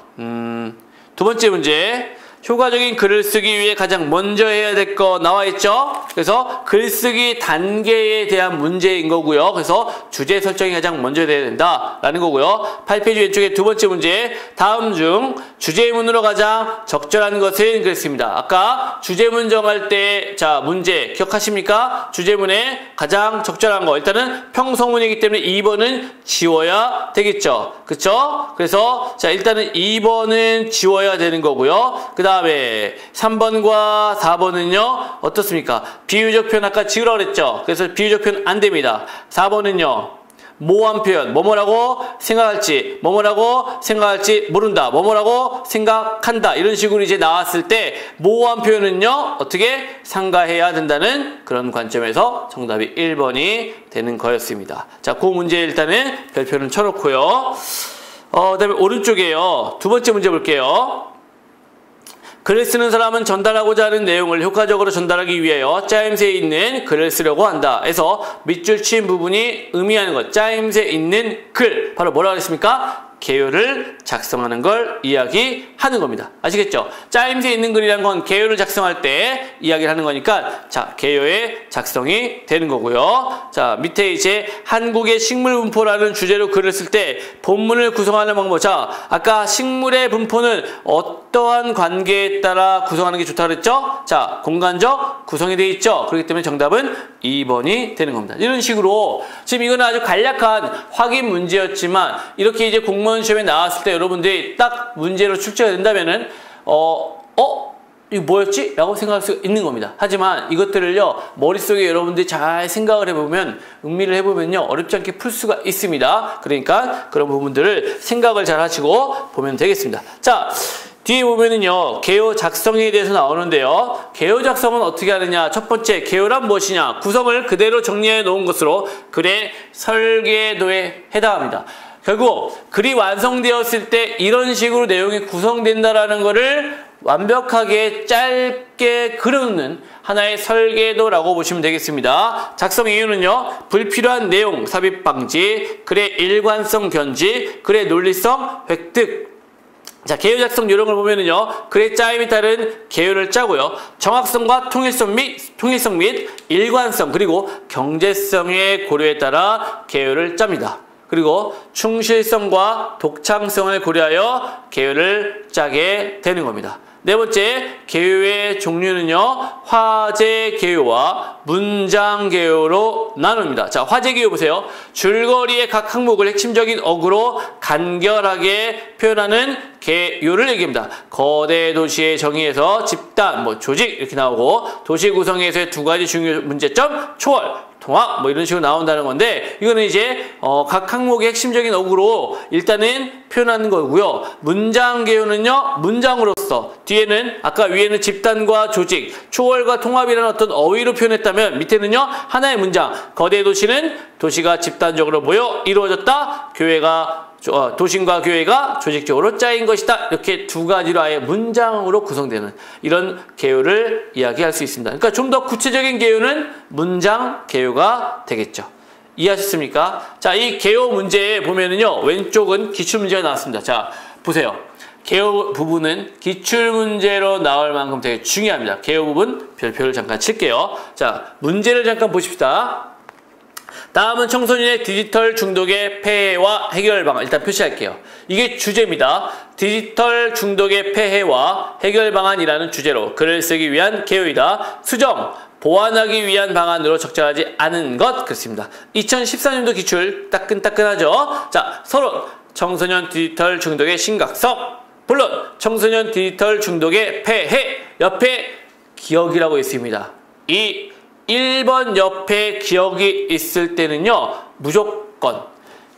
두 번째 문제. 효과적인 글을 쓰기 위해 가장 먼저 해야 될 거 나와 있죠? 그래서 글쓰기 단계에 대한 문제인 거고요. 그래서 주제 설정이 가장 먼저 돼야 된다라는 거고요. 8페이지 왼쪽에 두 번째 문제. 다음 중 주제문으로 가장 적절한 것은 그랬습니다. 아까 주제문 정할 때, 자, 문제 기억하십니까? 주제문에 가장 적절한 거. 일단은 평서문이기 때문에 2번은 지워야 되겠죠. 그쵸? 그래서, 자, 일단은 2번은 지워야 되는 거고요. 그 다음에 3번과 4번은요, 어떻습니까? 비유적 표현 아까 지우라고 그랬죠? 그래서 비유적 표현 안 됩니다. 4번은요, 모호한 표현, 뭐뭐라고 생각할지, 뭐뭐라고 생각할지 모른다, 뭐뭐라고 생각한다, 이런 식으로 이제 나왔을 때 모호한 표현은요, 어떻게 상가해야 된다는 그런 관점에서 정답이 1번이 되는 거였습니다. 자, 그 문제 일단은 별표는 쳐놓고요. 그 다음에 오른쪽에요. 두 번째 문제 볼게요. 글을 쓰는 사람은 전달하고자 하는 내용을 효과적으로 전달하기 위하여 짜임새에 있는 글을 쓰려고 한다. 해서 밑줄 친 부분이 의미하는 것, 짜임새 있는 글, 바로 뭐라고 했습니까? 개요를 작성하는 걸 이야기하는 겁니다. 아시겠죠? 짜임새 있는 글이란 건 개요를 작성할 때 이야기를 하는 거니까, 자, 개요의 작성이 되는 거고요. 자, 밑에 이제 한국의 식물 분포라는 주제로 글을 쓸 때 본문을 구성하는 방법. 자, 아까 식물의 분포는 어떠한 관계에 따라 구성하는 게 좋다고 그랬죠? 자, 공간적 구성이 되어 있죠? 그렇기 때문에 정답은 2번이 되는 겁니다. 이런 식으로 지금 이거는 아주 간략한 확인 문제였지만, 이렇게 이제 공무원 시험에 나왔을 때 여러분들이 딱 문제로 출제가 된다면은 이거 뭐였지? 라고 생각할 수 있는 겁니다. 하지만 이것들을요, 머릿속에 여러분들이 잘 생각을 해보면, 음미를 해보면요, 어렵지 않게 풀 수가 있습니다. 그러니까 그런 부분들을 생각을 잘 하시고 보면 되겠습니다. 자, 뒤에 보면은요, 개요 작성에 대해서 나오는데요. 개요 작성은 어떻게 하느냐? 첫 번째, 개요란 무엇이냐? 구성을 그대로 정리해 놓은 것으로 글의 설계도에 해당합니다. 결국 글이 완성되었을 때 이런 식으로 내용이 구성된다라는 것을 완벽하게 짧게 그려놓는 하나의 설계도라고 보시면 되겠습니다. 작성 이유는요, 불필요한 내용 삽입 방지, 글의 일관성 견지, 글의 논리성 획득. 자, 개요 작성 요령을 보면은요, 글의 짜임에 따른 개요를 짜고요, 정확성과 통일성 및 일관성, 그리고 경제성의 고려에 따라 개요를 짭니다. 그리고 충실성과 독창성을 고려하여 개요를 짜게 되는 겁니다. 네 번째, 개요의 종류는요, 화제 개요와 문장 개요로 나눕니다. 자, 화제 개요 보세요. 줄거리의 각 항목을 핵심적인 어구로 간결하게 표현하는 개요를 얘기합니다. 거대 도시의 정의에서 집단, 조직 이렇게 나오고, 도시 구성에서의 두 가지 중요 문제점, 초월, 통합 이런 식으로 나온다는 건데, 이거는 이제 각 항목의 핵심적인 어구로 일단은 표현하는 거고요. 문장 개요는요, 문장으로서 뒤에는 아까 위에는 집단과 조직, 초월과 통합이라는 어떤 어휘로 표현했다면 밑에는요, 하나의 문장, 거대 도시는 도시가 집단적으로 모여 이루어졌다. 도심과 교회가 조직적으로 짜인 것이다. 이렇게 두 가지로 아예 문장으로 구성되는 이런 개요를 이야기할 수 있습니다. 그러니까 좀 더 구체적인 개요는 문장 개요가 되겠죠. 이해하셨습니까? 자, 이 개요 문제에 보면은요, 왼쪽은 기출문제가 나왔습니다. 자, 보세요. 개요 부분은 기출문제로 나올 만큼 되게 중요합니다. 개요 부분 별표를 잠깐 칠게요. 자, 문제를 잠깐 보십시다. 다음은 청소년의 디지털 중독의 폐해와 해결 방안. 일단 표시할게요. 이게 주제입니다. 디지털 중독의 폐해와 해결 방안이라는 주제로 글을 쓰기 위한 개요이다. 수정, 보완하기 위한 방안으로 적절하지 않은 것. 그렇습니다. 2014년도 기출 따끈따끈하죠. 자, 서론, 청소년 디지털 중독의 심각성. 본론, 청소년 디지털 중독의 폐해. 옆에 기억이라고 있습니다. 이 1번 옆에 기억이 있을 때는요, 무조건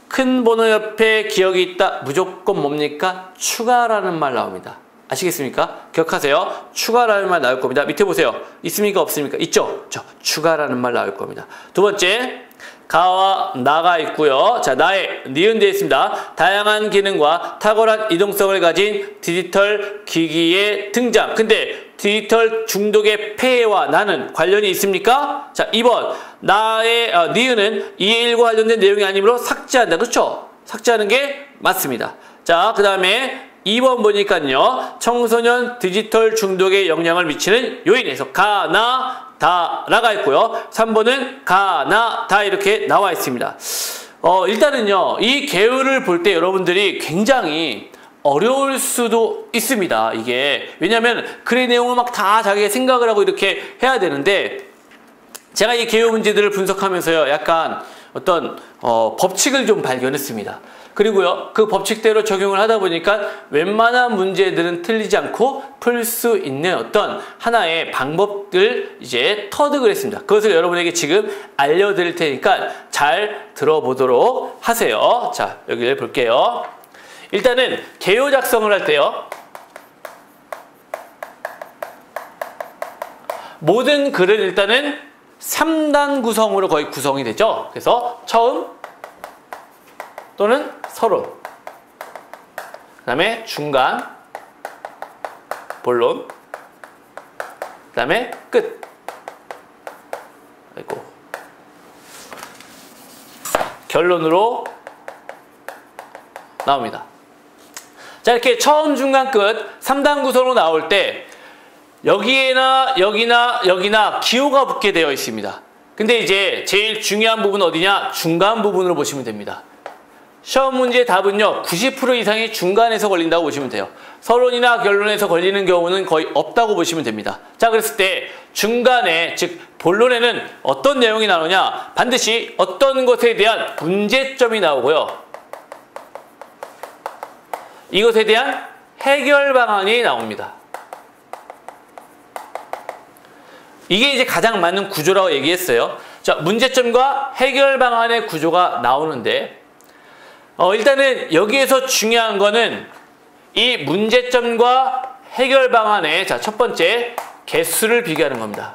큰 번호 옆에 기억이 있다. 무조건 뭡니까? 추가라는 말 나옵니다. 아시겠습니까? 기억하세요. 추가라는 말 나올 겁니다. 밑에 보세요. 있습니까? 없습니까? 있죠? 추가라는 말 나올 겁니다. 두 번째, 가와 나가 있고요. 자, 나의 니은 되어 있습니다. 다양한 기능과 탁월한 이동성을 가진 디지털 기기의 등장. 근데 디지털 중독의 폐해와 나는 관련이 있습니까? 자, 2번. 나의 니은은 이1과 관련된 내용이 아니므로 삭제한다. 그렇죠? 삭제하는 게 맞습니다. 자, 그 다음에 2번 보니까요, 청소년 디지털 중독에 영향을 미치는 요인에서 가, 나, 다 라가 있고요. 3번은 가, 나, 다 이렇게 나와 있습니다. 일단은요, 이 개요를 볼 때 여러분들이 굉장히 어려울 수도 있습니다. 이게 왜냐하면 글의 내용을 막 다 자기가 생각을 하고 이렇게 해야 되는데, 제가 이 개요 문제들을 분석하면서요, 약간 어떤 법칙을 좀 발견했습니다. 그리고요, 그 법칙대로 적용을 하다 보니까 웬만한 문제들은 틀리지 않고 풀 수 있는 어떤 하나의 방법들 이제 터득을 했습니다. 그것을 여러분에게 지금 알려드릴 테니까 잘 들어보도록 하세요. 자, 여기를 볼게요. 일단은 개요 작성을 할 때요, 모든 글은 일단은 3단 구성으로 거의 구성이 되죠. 그래서 처음 또는 서론, 그 다음에 중간, 본론, 그 다음에 끝. 아이고. 결론으로 나옵니다. 자, 이렇게 처음, 중간, 끝 3단 구성으로 나올 때 여기에나 여기나 기호가 붙게 되어 있습니다. 근데 이제 제일 중요한 부분은 어디냐? 중간 부분으로 보시면 됩니다. 시험 문제의 답은요, 90% 이상이 중간에서 걸린다고 보시면 돼요. 서론이나 결론에서 걸리는 경우는 거의 없다고 보시면 됩니다. 자, 그랬을 때 중간에, 즉 본론에는 어떤 내용이 나오냐? 반드시 어떤 것에 대한 문제점이 나오고요, 이것에 대한 해결 방안이 나옵니다. 이게 이제 가장 맞는 구조라고 얘기했어요. 자, 문제점과 해결 방안의 구조가 나오는데, 일단은 여기에서 중요한 거는 이 문제점과 해결 방안의, 자, 첫 번째, 개수를 비교하는 겁니다.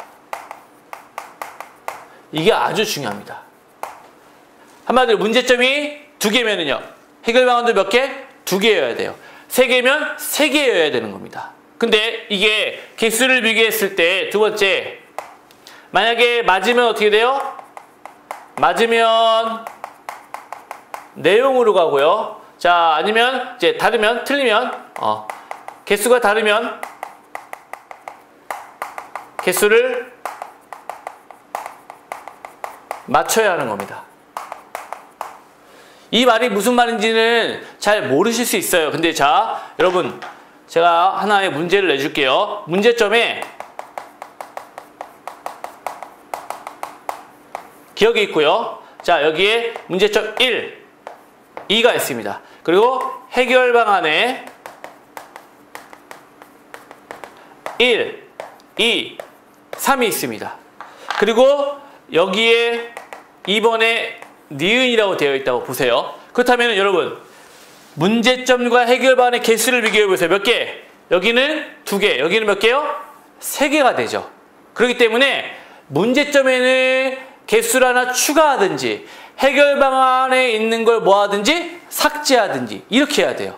이게 아주 중요합니다. 한마디로 문제점이 2개면은요, 해결 방안도 몇 개? 2개여야 돼요. 3개면 3개여야 되는 겁니다. 근데 이게 개수를 비교했을 때 두 번째, 만약에 맞으면 어떻게 돼요? 맞으면 내용으로 가고요. 자, 아니면 이제 다르면, 틀리면, 개수가 다르면 개수를 맞춰야 하는 겁니다. 이 말이 무슨 말인지는 잘 모르실 수 있어요. 근데 자, 여러분, 제가 하나의 문제를 내줄게요. 문제점에 기억이 있고요. 자, 여기에 문제점 1, 2가 있습니다. 그리고 해결 방안에 1, 2, 3이 있습니다. 그리고 여기에 2번에 니은이라고 되어 있다고 보세요. 그렇다면 여러분, 문제점과 해결 방안의 개수를 비교해 보세요. 몇 개? 여기는 2개, 여기는 몇 개요? 3개가 되죠. 그렇기 때문에 문제점에는 개수를 하나 추가하든지 해결 방안에 있는 걸 뭐 하든지 삭제하든지 이렇게 해야 돼요.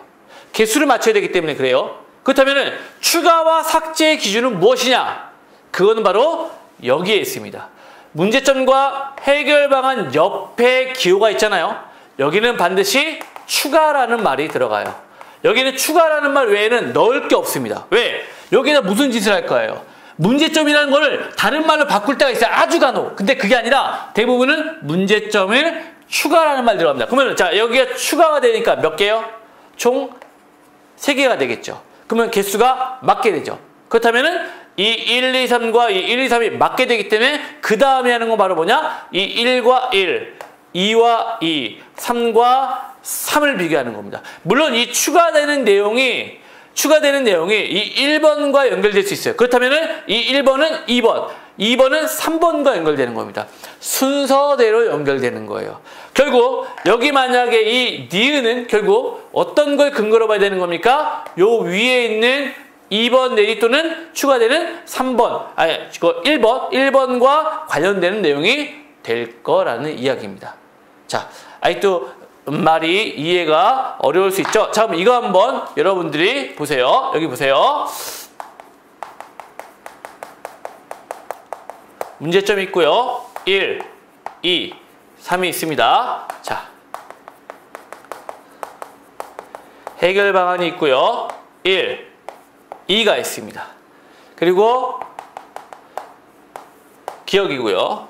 개수를 맞춰야 되기 때문에 그래요. 그렇다면 추가와 삭제의 기준은 무엇이냐? 그거는 바로 여기에 있습니다. 문제점과 해결 방안 옆에 기호가 있잖아요. 여기는 반드시 추가라는 말이 들어가요. 여기는 추가라는 말 외에는 넣을 게 없습니다. 왜? 여기다 무슨 짓을 할 거예요? 문제점이라는 거를 다른 말로 바꿀 때가 있어요. 아주 간혹. 근데 그게 아니라 대부분은 문제점을 추가라는 말 들어갑니다. 그러면 자, 여기가 추가가 되니까 몇 개요? 총 3개가 되겠죠. 그러면 개수가 맞게 되죠. 그렇다면은 이 1, 2, 3과 이 1, 2, 3이 맞게 되기 때문에 그 다음에 하는 건 바로 뭐냐? 이 1과 1, 2와 2, 3과 3을 비교하는 겁니다. 물론 이 추가되는 내용이 이 1번과 연결될 수 있어요. 그렇다면 이 1번은 2번, 2번은 3번과 연결되는 겁니다. 순서대로 연결되는 거예요. 결국 여기 만약에 이 니은은 결국 어떤 걸 근거로 봐야 되는 겁니까? 요 위에 있는 2번 내리 또는 추가되는 3번, 아니, 1번과 관련되는 내용이 될 거라는 이야기입니다. 자, 아직도 말이 이해가 어려울 수 있죠? 자, 그럼 이거 한번 여러분들이 보세요. 여기 보세요. 문제점이 있고요. 1, 2, 3이 있습니다. 자, 해결 방안이 있고요. 1, 2가 있습니다. 그리고 기억이고요.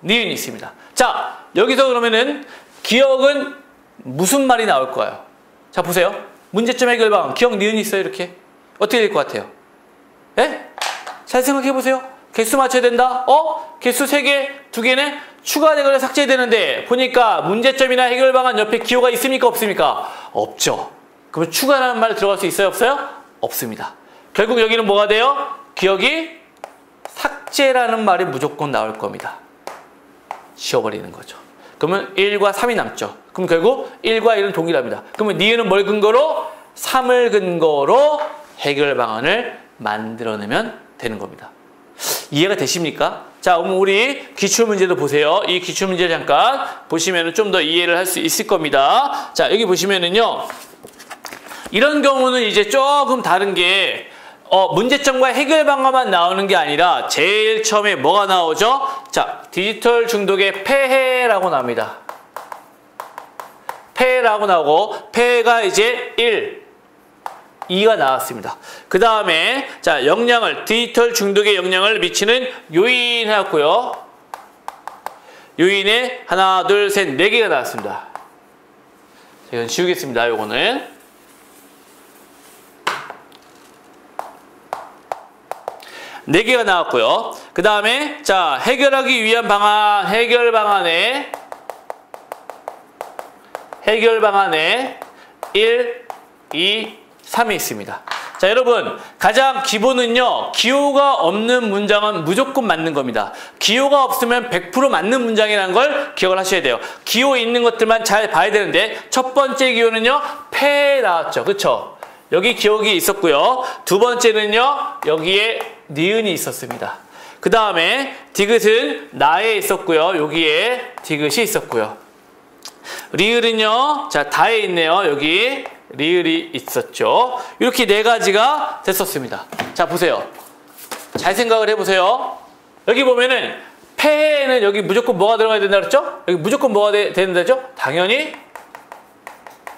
니은이 있습니다. 자, 여기서 그러면은 기억은 무슨 말이 나올 거예요? 자, 보세요. 문제점 해결 방안. 기억 니은이 있어요, 이렇게. 어떻게 될 것 같아요? 예? 잘 생각해 보세요. 개수 맞춰야 된다? 개수 3개, 2개는 추가되거나 삭제되는데 보니까 문제점이나 해결 방안 옆에 기호가 있습니까? 없습니까? 없죠. 그러면 추가라는 말 들어갈 수 있어요? 없어요? 없습니다. 결국 여기는 뭐가 돼요? 기억이 삭제라는 말이 무조건 나올 겁니다. 지워버리는 거죠. 그러면 1과 3이 남죠. 그럼 결국 1과 1은 동일합니다. 그러면 니은은 뭘 근거로? 3을 근거로 해결 방안을 만들어내면 되는 겁니다. 이해가 되십니까? 자, 그럼 우리 기출문제도 보세요. 이 기출문제 잠깐 보시면 좀 더 이해를 할 수 있을 겁니다. 자, 여기 보시면은요. 이런 경우는 이제 조금 다른 게 문제점과 해결 방안만 나오는 게 아니라 제일 처음에 뭐가 나오죠? 자, 디지털 중독의 폐해라고 나옵니다. 폐해라고 나오고 폐해가 이제 1, 2가 나왔습니다. 그 다음에 자, 디지털 중독에 영향을 미치는 요인 해왔고요. 요인에 하나, 둘, 셋, 4개가 나왔습니다. 이건 지우겠습니다. 요거는. 네 개가 나왔고요. 그 다음에 자, 해결하기 위한 방안, 해결 방안에 1, 2, 3이 있습니다. 자, 여러분, 가장 기본은요, 기호가 없는 문장은 무조건 맞는 겁니다. 기호가 없으면 100% 맞는 문장이라는 걸 기억을 하셔야 돼요. 기호 있는 것들만 잘 봐야 되는데 첫 번째 기호는요, 폐 나왔죠. 그쵸? 여기 기억이 있었고요. 두 번째는요, 여기에 니은이 있었습니다. 그 다음에 디귿은 나에 있었고요. 여기에 디귿이 있었고요. 리을은요, 자, 다에 있네요. 여기 리을이 있었죠. 이렇게 4가지가 됐었습니다. 자, 보세요. 잘 생각을 해보세요. 여기 보면은 폐에는 여기 무조건 뭐가 들어가야 된다 그랬죠? 여기 무조건 뭐가 된다죠? 당연히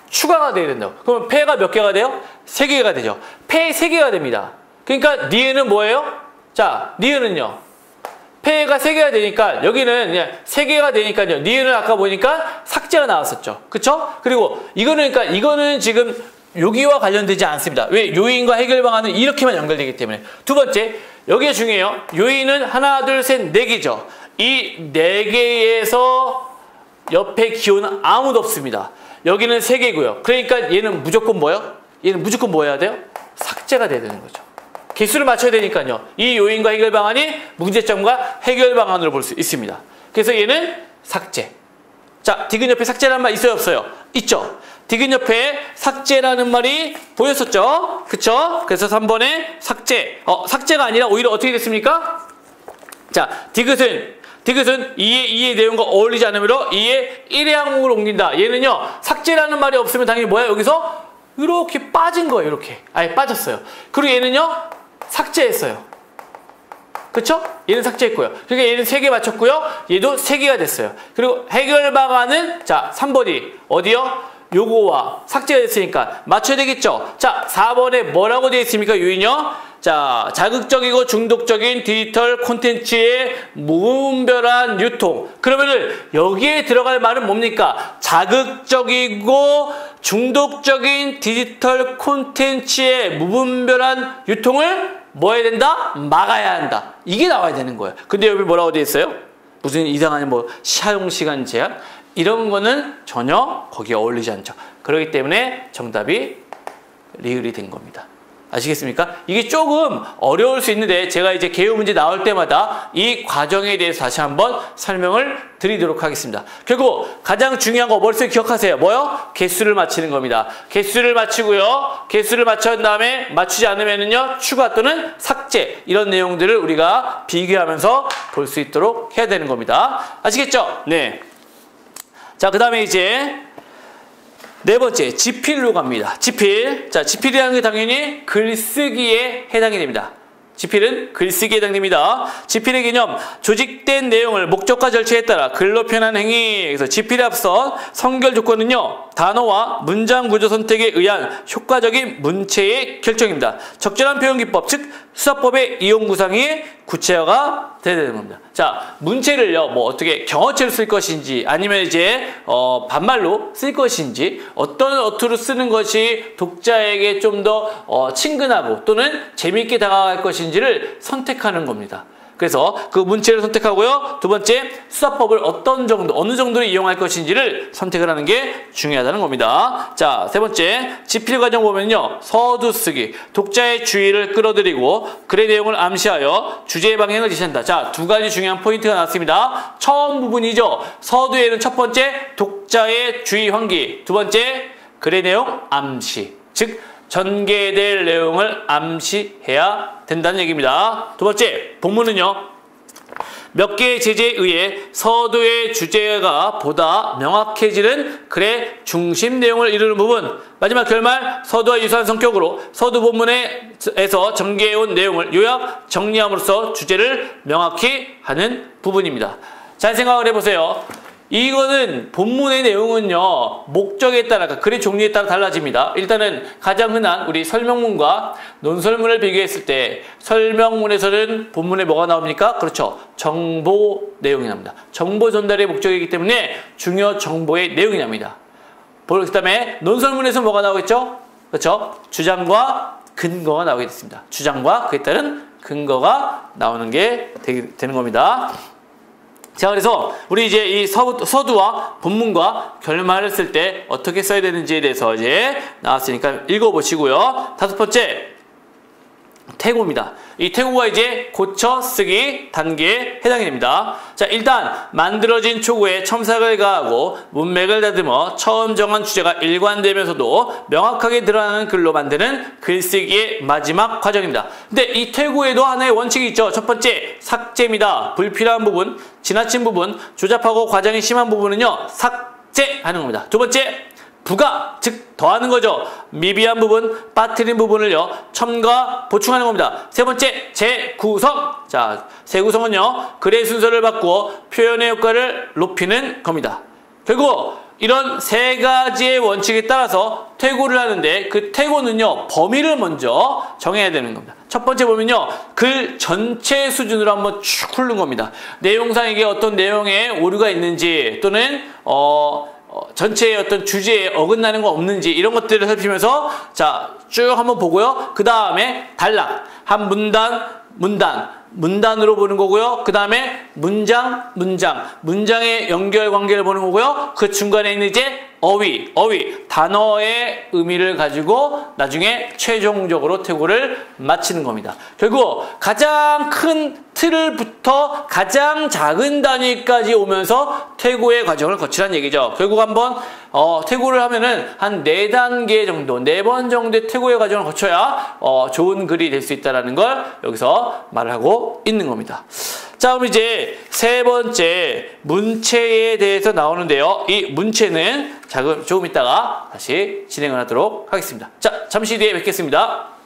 추가가 돼야 된다고. 그러면 폐가 몇 개가 돼요? 3개가 되죠. 폐 3개가 됩니다. 그러니까 니은은 뭐예요? 자, 니은은요. 폐가 3개가 되니까 여기는 그냥 3개가 되니까요. 니은은 아까 보니까 삭제가 나왔었죠. 그쵸? 그리고 이거는 그러니까 이거는 지금 여기와 관련되지 않습니다. 왜? 요인과 해결 방안은 이렇게만 연결되기 때문에. 두 번째, 여기가 중요해요. 요인은 하나, 둘, 셋, 네 개죠. 이 네 개에서 옆에 기호는 아무도 없습니다. 여기는 세 개고요. 그러니까 얘는 무조건 뭐예요? 얘는 무조건 뭐 해야 돼요? 삭제가 돼야 되는 거죠. 개수를 맞춰야 되니까요. 이 요인과 해결 방안이 문제점과 해결 방안으로 볼 수 있습니다. 그래서 얘는 삭제. 자, 디귿 옆에 삭제라는 말 있어요, 없어요? 있죠. 디귿 옆에 삭제라는 말이 보였었죠? 그쵸? 그래서 3번에 삭제. 삭제가 아니라 오히려 어떻게 됐습니까? 자, 디귿은 2의 내용과 어울리지 않으므로 2의 1의 항목으로 옮긴다. 얘는요, 삭제라는 말이 없으면 당연히 뭐야? 여기서 이렇게 빠진 거예요, 이렇게. 아예 빠졌어요. 그리고 얘는요, 삭제했어요. 그쵸? 얘는 삭제했고요. 그러니까 얘는 3개 맞췄고요. 얘도 3개가 됐어요. 그리고 해결 방안은, 자, 3번이 어디요? 요거와 삭제가 됐으니까 맞춰야 되겠죠? 자, 4번에 뭐라고 되어 있습니까? 요인요? 자, 자극적이고 중독적인 디지털 콘텐츠의 무분별한 유통. 그러면은 여기에 들어갈 말은 뭡니까? 자극적이고 중독적인 디지털 콘텐츠의 무분별한 유통을 뭐 해야 된다? 막아야 한다. 이게 나와야 되는 거예요. 근데 여기 뭐라고 되어 있어요? 무슨 이상한 뭐 사용시간 제한? 이런 거는 전혀 거기에 어울리지 않죠. 그렇기 때문에 정답이 리을이 된 겁니다. 아시겠습니까? 이게 조금 어려울 수 있는데 제가 이제 개요 문제 나올 때마다 이 과정에 대해서 다시 한번 설명을 드리도록 하겠습니다. 결국 가장 중요한 거 머릿속에 기억하세요. 뭐요? 개수를 맞히는 겁니다. 개수를 맞추고요. 개수를 맞춘 다음에 맞추지 않으면은요, 추가 또는 삭제, 이런 내용들을 우리가 비교하면서 볼 수 있도록 해야 되는 겁니다. 아시겠죠? 네. 자, 그 다음에 이제 네 번째, 지필로 갑니다. 지필. 자, 지필이라는 게 당연히 글쓰기에 해당이 됩니다. 지필은 글쓰기에 해당됩니다. 지필의 개념, 조직된 내용을 목적과 절차에 따라 글로 표현하는 행위. 그래서 지필에 앞선 선결 조건은요, 단어와 문장 구조 선택에 의한 효과적인 문체의 결정입니다. 적절한 표현 기법, 즉 수사법의 이용 구상이 구체화가 돼야 되는 겁니다. 자, 문체를요, 뭐 어떻게 경어체로 쓸 것인지, 아니면 이제 반말로 쓸 것인지, 어떤 어투로 쓰는 것이 독자에게 좀 더 친근하고 또는 재미있게 다가갈 것인지를 선택하는 겁니다. 그래서 그 문체를 선택하고요. 두 번째, 수사법을 어느 정도로 이용할 것인지를 선택을 하는 게 중요하다는 겁니다. 자, 세 번째, 지필 과정 보면요, 서두 쓰기, 독자의 주의를 끌어들이고 글의 내용을 암시하여 주제의 방향을 제시한다. 자, 두 가지 중요한 포인트가 나왔습니다. 처음 부분이죠. 서두에는 첫 번째, 독자의 주의 환기, 두 번째, 글의 내용 암시, 즉 전개될 내용을 암시해야 된다는 얘기입니다. 두 번째, 본문은요, 몇 개의 제재에 의해 서두의 주제가 보다 명확해지는 글의 중심 내용을 이루는 부분. 마지막 결말, 서두와 유사한 성격으로 서두 본문에서 전개해온 내용을 요약 정리함으로써 주제를 명확히 하는 부분입니다. 잘 생각을 해보세요. 이거는 본문의 내용은요, 목적에 따라, 글의 종류에 따라 달라집니다. 일단은 가장 흔한 우리 설명문과 논설문을 비교했을 때 설명문에서는 본문에 뭐가 나옵니까? 그렇죠. 정보 내용이 납니다. 정보 전달의 목적이기 때문에 중요 정보의 내용이 납니다. 그 다음에 논설문에서 뭐가 나오겠죠? 그렇죠. 주장과 근거가 나오게 됐습니다. 주장과 그에 따른 근거가 나오는 게 되는 겁니다. 자, 그래서 우리 이제 이 서두와 본문과 결말을 쓸 때 어떻게 써야 되는지에 대해서 이제 나왔으니까 읽어보시고요. 다섯 번째, 태고입니다. 이 태고가 이제 고쳐 쓰기 단계에 해당이 됩니다. 자, 일단 만들어진 초고에 첨삭을 가하고 문맥을 다듬어 처음 정한 주제가 일관되면서도 명확하게 드러나는 글로 만드는 글쓰기의 마지막 과정입니다. 근데 이 태고에도 하나의 원칙이 있죠. 첫 번째, 삭제입니다. 불필요한 부분, 지나친 부분, 조잡하고 과장이 심한 부분은요, 삭제하는 겁니다. 두 번째, 부가, 즉 더하는 거죠. 미비한 부분, 빠뜨린 부분을요, 첨가, 보충하는 겁니다. 세 번째, 재구성. 자, 재구성은요, 글의 순서를 바꾸어 표현의 효과를 높이는 겁니다. 결국 이런 세 가지의 원칙에 따라서 퇴고를 하는데, 그 퇴고는요, 범위를 먼저 정해야 되는 겁니다. 첫 번째 보면요, 글 전체 수준으로 한번 쭉 훑는 겁니다. 내용상 이게 어떤 내용에 오류가 있는지, 또는 전체의 어떤 주제에 어긋나는 거 없는지 이런 것들을 살피면서 자, 쭉 한번 보고요. 그 다음에 단락, 한 문단으로 보는 거고요. 그 다음에 문장의 연결 관계를 보는 거고요. 그 중간에 있는 이제 어휘, 단어의 의미를 가지고 나중에 최종적으로 태고를 마치는 겁니다. 결국 가장 큰 틀을부터 가장 작은 단위까지 오면서 태고의 과정을 거치라는 얘기죠. 결국 한번 태고를 하면은 한 4단계 정도, 4번 정도의 태고의 과정을 거쳐야 좋은 글이 될 수 있다는 걸 여기서 말을 하고 있는 겁니다. 자, 그럼 이제 세 번째 문체에 대해서 나오는데요. 이 문체는 조금 이따가 다시 진행을 하도록 하겠습니다. 자, 잠시 뒤에 뵙겠습니다.